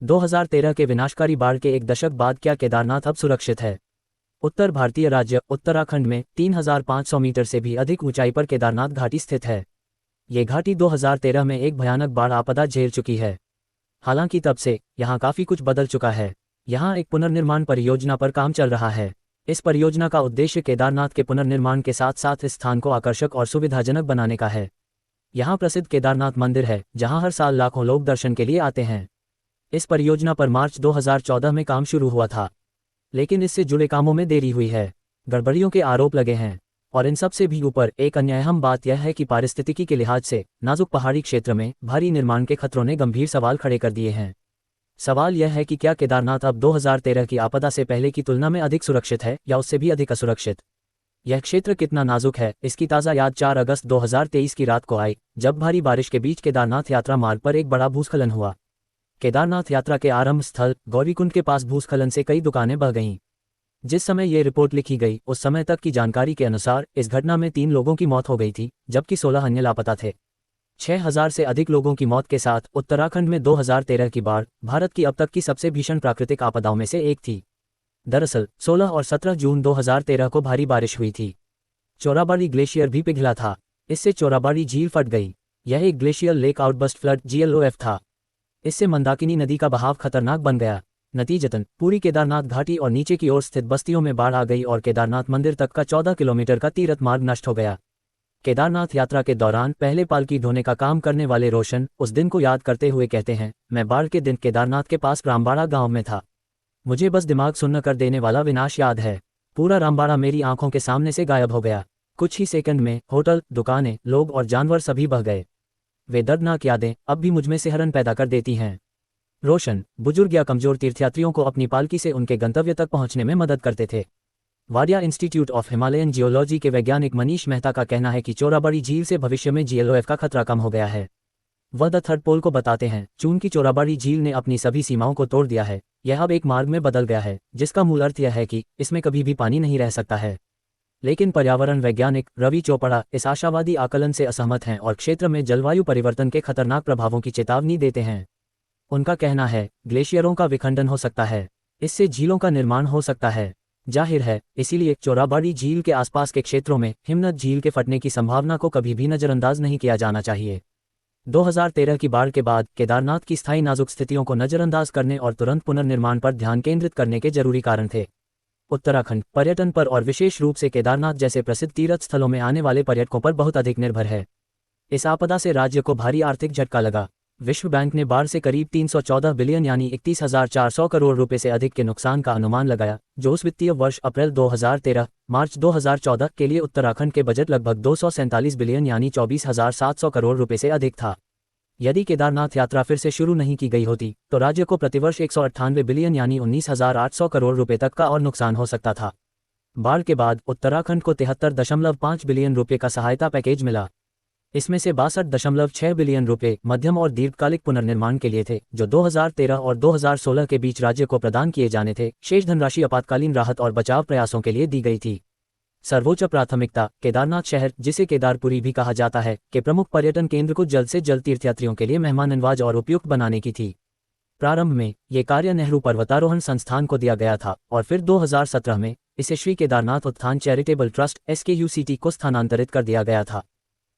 2013 के विनाशकारी बाढ़ के एक दशक बाद क्या केदारनाथ अब सुरक्षित है? उत्तर भारतीय राज्य उत्तराखंड में 3,500 मीटर से भी अधिक ऊंचाई पर केदारनाथ घाटी स्थित है। ये घाटी 2013 में एक भयानक बाढ़ आपदा झेल चुकी है। हालांकि तब से यहाँ काफ़ी कुछ बदल चुका है। यहाँ एक पुनर्निर्माण परियोजना पर काम चल रहा है। इस परियोजना का उद्देश्य केदारनाथ के पुनर्निर्माण के साथ साथ इस स्थान को आकर्षक और सुविधाजनक बनाने का है। यहाँ प्रसिद्ध केदारनाथ मंदिर है, जहाँ हर साल लाखों लोग दर्शन के लिए आते हैं। इस परियोजना पर मार्च 2014 में काम शुरू हुआ था, लेकिन इससे जुड़े कामों में देरी हुई है, गड़बड़ियों के आरोप लगे हैं, और इन सब से भी ऊपर एक अन्य अहम बात यह है कि पारिस्थितिकी के लिहाज से नाजुक पहाड़ी क्षेत्र में भारी निर्माण के खतरों ने गंभीर सवाल खड़े कर दिए हैं। सवाल यह है कि क्या केदारनाथ अब 2013 की आपदा से पहले की तुलना में अधिक सुरक्षित है या उससे भी अधिक असुरक्षित? यह क्षेत्र कितना नाजुक है, इसकी ताज़ा याद 4 अगस्त 2023 की रात को आई, जब भारी बारिश के बीच केदारनाथ यात्रा मार्ग पर एक बड़ा भूस्खलन हुआ। केदारनाथ यात्रा के आरंभ स्थल गौरीकुंड के पास भूस्खलन से कई दुकानें बह गईं। जिस समय ये रिपोर्ट लिखी गई, उस समय तक की जानकारी के अनुसार इस घटना में 3 लोगों की मौत हो गई थी, जबकि 16 अन्य लापता थे। 6,000 से अधिक लोगों की मौत के साथ उत्तराखंड में 2013 की बाढ़ भारत की अब तक की सबसे भीषण प्राकृतिक आपदाओं में से एक थी। दरअसल 16 और 17 जून 2013 को भारी बारिश हुई थी। चोराबाड़ी ग्लेशियर भी पिघला था। इससे चोराबाड़ी झील फट गई। यह एक glacier lake outburst flood GLOF था। इससे मंदाकिनी नदी का बहाव खतरनाक बन गया। नतीजतन पूरी केदारनाथ घाटी और नीचे की ओर स्थित बस्तियों में बाढ़ आ गई और केदारनाथ मंदिर तक का 14 किलोमीटर का तीर्थ मार्ग नष्ट हो गया। केदारनाथ यात्रा के दौरान पहले पालकी ढोने का काम करने वाले रोशन उस दिन को याद करते हुए कहते हैं, मैं बाढ़ के दिन केदारनाथ के पास रामबाड़ा गांव में था। मुझे बस दिमाग सुन्न कर देने वाला विनाश याद है। पूरा रामबाड़ा मेरी आंखों के सामने से गायब हो गया। कुछ ही सेकंड में होटल, दुकानें, लोग और जानवर सभी बह गए। वे दर्दनाक यादें अब भी मुझमें सिहरन पैदा कर देती हैं। रोशन बुजुर्ग या कमजोर तीर्थयात्रियों को अपनी पालकी से उनके गंतव्य तक पहुंचने में मदद करते थे। Wadia institute of Himalayan geology के वैज्ञानिक मनीष मेहता का कहना है कि चोराबाड़ी झील से भविष्य में GLOF का खतरा कम हो गया है। वह द थर्ड पोल को बताते हैं, चूंकि चोराबाड़ी झील ने अपनी सभी सीमाओं को तोड़ दिया है, यह अब एक मार्ग में बदल गया है, जिसका मूल अर्थ यह है कि इसमें कभी भी पानी नहीं रह सकता है। लेकिन पर्यावरण वैज्ञानिक रवि चोपड़ा इस आशावादी आकलन से असहमत हैं और क्षेत्र में जलवायु परिवर्तन के खतरनाक प्रभावों की चेतावनी देते हैं। उनका कहना है, ग्लेशियरों का विखंडन हो सकता है, इससे झीलों का निर्माण हो सकता है। जाहिर है, इसीलिए चोराबाड़ी झील के आसपास के क्षेत्रों में हिमनद झील के फटने की संभावना को कभी भी नज़रअंदाज नहीं किया जाना चाहिए। 2013 की बाढ़ के बाद केदारनाथ की स्थायी नाजुक स्थितियों को नज़रअंदाज करने और तुरंत पुनर्निर्माण पर ध्यान केंद्रित करने के जरूरी कारण थे। उत्तराखंड पर्यटन पर और विशेष रूप से केदारनाथ जैसे प्रसिद्ध तीर्थ स्थलों में आने वाले पर्यटकों पर बहुत अधिक निर्भर है। इस आपदा से राज्य को भारी आर्थिक झटका लगा। विश्व बैंक ने बाढ़ से करीब 314 बिलियन यानी 31,400 करोड़ रुपए से अधिक के नुकसान का अनुमान लगाया, जो उस वित्तीय वर्ष अप्रैल 2013 मार्च 2014 के लिए उत्तराखंड के बजट लगभग 247 बिलियन यानी 24,700 करोड़ रुपए से अधिक था। यदि केदारनाथ यात्रा फिर से शुरू नहीं की गई होती, तो राज्य को प्रतिवर्ष 198 बिलियन यानी 19,800 करोड़ रुपए तक का और नुकसान हो सकता था। बाढ़ के बाद उत्तराखंड को 73.5 बिलियन रुपए का सहायता पैकेज मिला। इसमें से 62.6 बिलियन रुपए मध्यम और दीर्घकालिक पुनर्निर्माण के लिए थे, जो 2013 और 2016 के बीच राज्य को प्रदान किए जाने थे। शेष धनराशि आपातकालीन राहत और बचाव प्रयासों के लिए दी गई थी। सर्वोच्च प्राथमिकता केदारनाथ शहर, जिसे केदारपुरी भी कहा जाता है, के प्रमुख पर्यटन केंद्र को जल्द से जल्द तीर्थयात्रियों के लिए मेहमाननवाज और उपयुक्त बनाने की थी। प्रारंभ में ये कार्य नेहरू पर्वतारोहण संस्थान को दिया गया था और फिर 2017 में इसे श्री केदारनाथ उत्थान चैरिटेबल ट्रस्ट SKUCT को स्थानांतरित कर दिया गया था।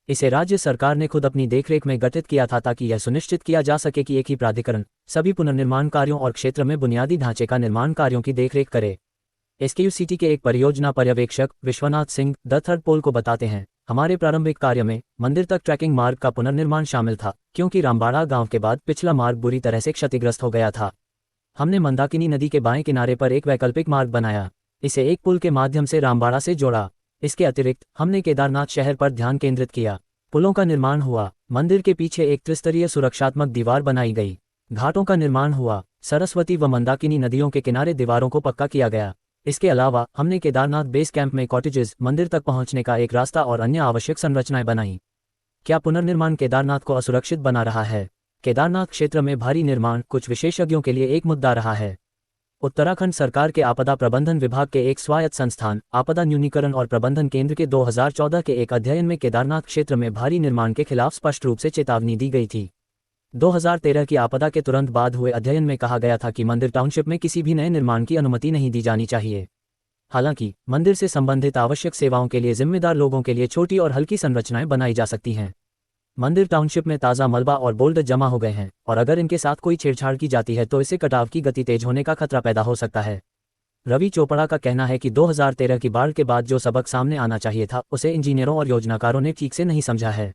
इसे राज्य सरकार ने खुद अपनी देखरेख में गठित किया था ताकि यह सुनिश्चित किया जा सके कि एक ही प्राधिकरण सभी पुनर्निर्माण कार्यों और क्षेत्र में बुनियादी ढांचे का निर्माण कार्यों की देखरेख करे। SKUCT के एक परियोजना पर्यवेक्षक विश्वनाथ सिंह द थर्ड पोल को बताते हैं, हमारे प्रारंभिक कार्य में मंदिर तक ट्रैकिंग मार्ग का पुनर्निर्माण शामिल था, क्योंकि रामबाड़ा गांव के बाद पिछला मार्ग बुरी तरह से क्षतिग्रस्त हो गया था। हमने मंदाकिनी नदी के बाएं किनारे पर एक वैकल्पिक मार्ग बनाया, इसे एक पुल के माध्यम से रामबाड़ा से जोड़ा। इसके अतिरिक्त हमने केदारनाथ शहर पर ध्यान केंद्रित किया। पुलों का निर्माण हुआ, मंदिर के पीछे एक त्रिस्तरीय सुरक्षात्मक दीवार बनाई गई, घाटों का निर्माण हुआ, सरस्वती व मंदाकिनी नदियों के किनारे दीवारों को पक्का किया गया। इसके अलावा हमने केदारनाथ बेस कैंप में कॉटेजेस, मंदिर तक पहुंचने का एक रास्ता और अन्य आवश्यक संरचनाएं बनाई। क्या पुनर्निर्माण केदारनाथ को असुरक्षित बना रहा है? केदारनाथ क्षेत्र में भारी निर्माण कुछ विशेषज्ञों के लिए एक मुद्दा रहा है। उत्तराखंड सरकार के आपदा प्रबंधन विभाग के एक स्वायत्त संस्थान आपदा न्यूनीकरण और प्रबंधन केंद्र के 2014 के एक अध्ययन में केदारनाथ क्षेत्र में भारी निर्माण के खिलाफ स्पष्ट रूप से चेतावनी दी गई थी। 2013 की आपदा के तुरंत बाद हुए अध्ययन में कहा गया था कि मंदिर टाउनशिप में किसी भी नए निर्माण की अनुमति नहीं दी जानी चाहिए। हालांकि मंदिर से संबंधित आवश्यक सेवाओं के लिए जिम्मेदार लोगों के लिए छोटी और हल्की संरचनाएं बनाई जा सकती हैं। मंदिर टाउनशिप में ताज़ा मलबा और बोल्ड जमा हो गए हैं और अगर इनके साथ कोई छेड़छाड़ की जाती है तो इससे कटाव की गति तेज होने का खतरा पैदा हो सकता है। रवि चोपड़ा का कहना है कि 2013 की बाढ़ के बाद जो सबक सामने आना चाहिए था उसे इंजीनियरों और योजनाकारों ने ठीक से नहीं समझा है।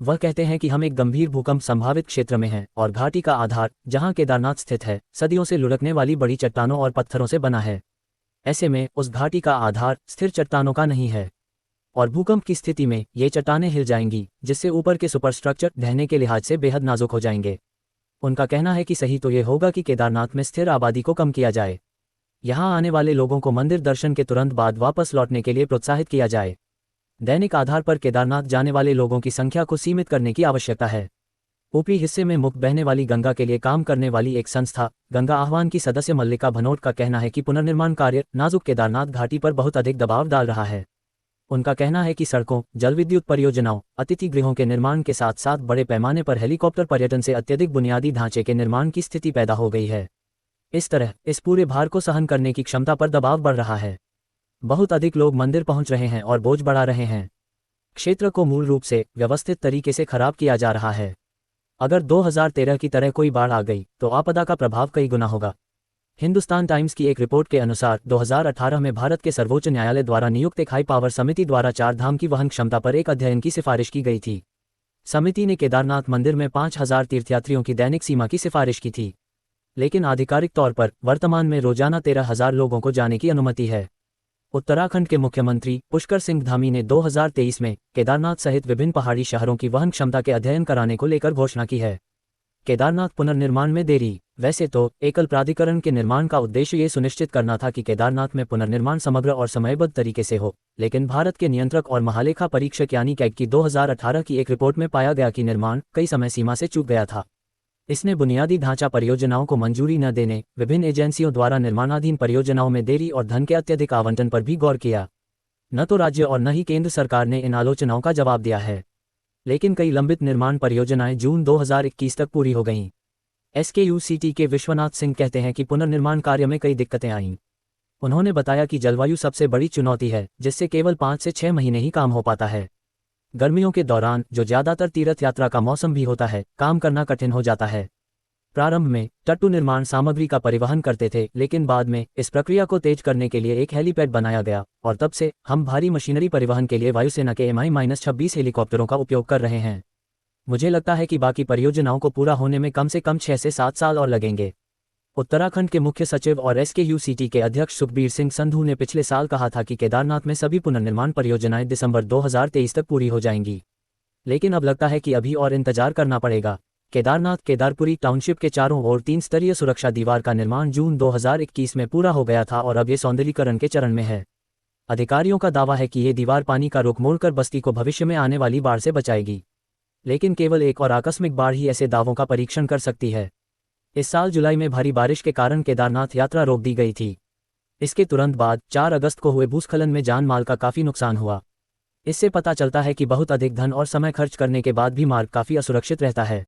वह कहते हैं कि हम एक गंभीर भूकंप संभावित क्षेत्र में हैं और घाटी का आधार, जहां केदारनाथ स्थित है, सदियों से लुढ़कने वाली बड़ी चट्टानों और पत्थरों से बना है। ऐसे में उस घाटी का आधार स्थिर चट्टानों का नहीं है और भूकंप की स्थिति में ये चट्टानें हिल जाएंगी, जिससे ऊपर के सुपरस्ट्रक्चर ढहने के लिहाज से बेहद नाजुक हो जाएंगे। उनका कहना है कि सही तो ये होगा कि केदारनाथ में स्थिर आबादी को कम किया जाए। यहां आने वाले लोगों को मंदिर दर्शन के तुरंत बाद वापस लौटने के लिए प्रोत्साहित किया जाए। दैनिक आधार पर केदारनाथ जाने वाले लोगों की संख्या को सीमित करने की आवश्यकता है। ऊपरी हिस्से में मुक्त बहने वाली गंगा के लिए काम करने वाली एक संस्था गंगा आह्वान की सदस्य मल्लिका भनोट का कहना है कि पुनर्निर्माण कार्य नाजुक केदारनाथ घाटी पर बहुत अधिक दबाव डाल रहा है। उनका कहना है कि सड़कों, जलविद्युत परियोजनाओं, अतिथि गृहों के निर्माण के साथ साथ बड़े पैमाने पर हेलीकॉप्टर पर्यटन से अत्यधिक बुनियादी ढांचे के निर्माण की स्थिति पैदा हो गई है। इस तरह इस पूरे भार को सहन करने की क्षमता पर दबाव बढ़ रहा है। बहुत अधिक लोग मंदिर पहुंच रहे हैं और बोझ बढ़ा रहे हैं। क्षेत्र को मूल रूप से व्यवस्थित तरीके से खराब किया जा रहा है। अगर 2013 की तरह कोई बाढ़ आ गई तो आपदा का प्रभाव कई गुना होगा। हिंदुस्तान टाइम्स की एक रिपोर्ट के अनुसार 2018 में भारत के सर्वोच्च न्यायालय द्वारा नियुक्त एक हाई पावर समिति द्वारा चार धाम की वहन क्षमता पर एक अध्ययन की सिफारिश की गई थी। समिति ने केदारनाथ मंदिर में 5000 तीर्थयात्रियों की दैनिक सीमा की सिफारिश की थी, लेकिन आधिकारिक तौर पर वर्तमान में रोजाना 13,000 लोगों को जाने की अनुमति है। उत्तराखंड के मुख्यमंत्री पुष्कर सिंह धामी ने 2023 में केदारनाथ सहित विभिन्न पहाड़ी शहरों की वहन क्षमता के अध्ययन कराने को लेकर घोषणा की है। केदारनाथ पुनर्निर्माण में देरी। वैसे तो एकल प्राधिकरण के निर्माण का उद्देश्य ये सुनिश्चित करना था कि केदारनाथ में पुनर्निर्माण समग्र और समयबद्ध तरीके से हो, लेकिन भारत के नियंत्रक और महालेखा परीक्षक यानी कैग की 2018 की एक रिपोर्ट में पाया गया कि निर्माण कई समय सीमा से चूक गया था। इसने बुनियादी ढांचा परियोजनाओं को मंजूरी न देने, विभिन्न एजेंसियों द्वारा निर्माणाधीन परियोजनाओं में देरी और धन के अत्यधिक आवंटन पर भी गौर किया। न तो राज्य और न ही केंद्र सरकार ने इन आलोचनाओं का जवाब दिया है, लेकिन कई लंबित निर्माण परियोजनाएं जून 2021 तक पूरी हो गईं। SKUCT के विश्वनाथ सिंह कहते हैं कि पुनर्निर्माण कार्य में कई दिक्कतें आईं। उन्होंने बताया कि जलवायु सबसे बड़ी चुनौती है, जिससे केवल 5 से 6 महीने ही काम हो पाता है। गर्मियों के दौरान, जो ज्यादातर तीर्थ यात्रा का मौसम भी होता है, काम करना कठिन हो जाता है। प्रारंभ में टट्टू निर्माण सामग्री का परिवहन करते थे, लेकिन बाद में इस प्रक्रिया को तेज करने के लिए एक हेलीपैड बनाया गया और तब से हम भारी मशीनरी परिवहन के लिए वायुसेना के Mi-26 हेलीकॉप्टरों का उपयोग कर रहे हैं। मुझे लगता है कि बाकी परियोजनाओं को पूरा होने में कम से कम 6 से 7 साल और लगेंगे। उत्तराखंड के मुख्य सचिव और SKUCT के अध्यक्ष सुखबीर सिंह संधू ने पिछले साल कहा था कि केदारनाथ में सभी पुनर्निर्माण परियोजनाएं दिसंबर 2023 तक पूरी हो जाएंगी, लेकिन अब लगता है कि अभी और इंतजार करना पड़ेगा। केदारनाथ केदारपुरी टाउनशिप के चारों ओर 3 स्तरीय सुरक्षा दीवार का निर्माण जून 2021 में पूरा हो गया था और अब ये सौंदर्यीकरण के चरण में है। अधिकारियों का दावा है कि ये दीवार पानी का रुख मोड़कर बस्ती को भविष्य में आने वाली बाढ़ से बचाएगी, लेकिन केवल एक और आकस्मिक बाढ़ ही ऐसे दावों का परीक्षण कर सकती है। इस साल जुलाई में भारी बारिश के कारण केदारनाथ यात्रा रोक दी गई थी। इसके तुरंत बाद 4 अगस्त को हुए भूस्खलन में जान माल का काफी नुकसान हुआ। इससे पता चलता है कि बहुत अधिक धन और समय खर्च करने के बाद भी मार्ग काफी असुरक्षित रहता है।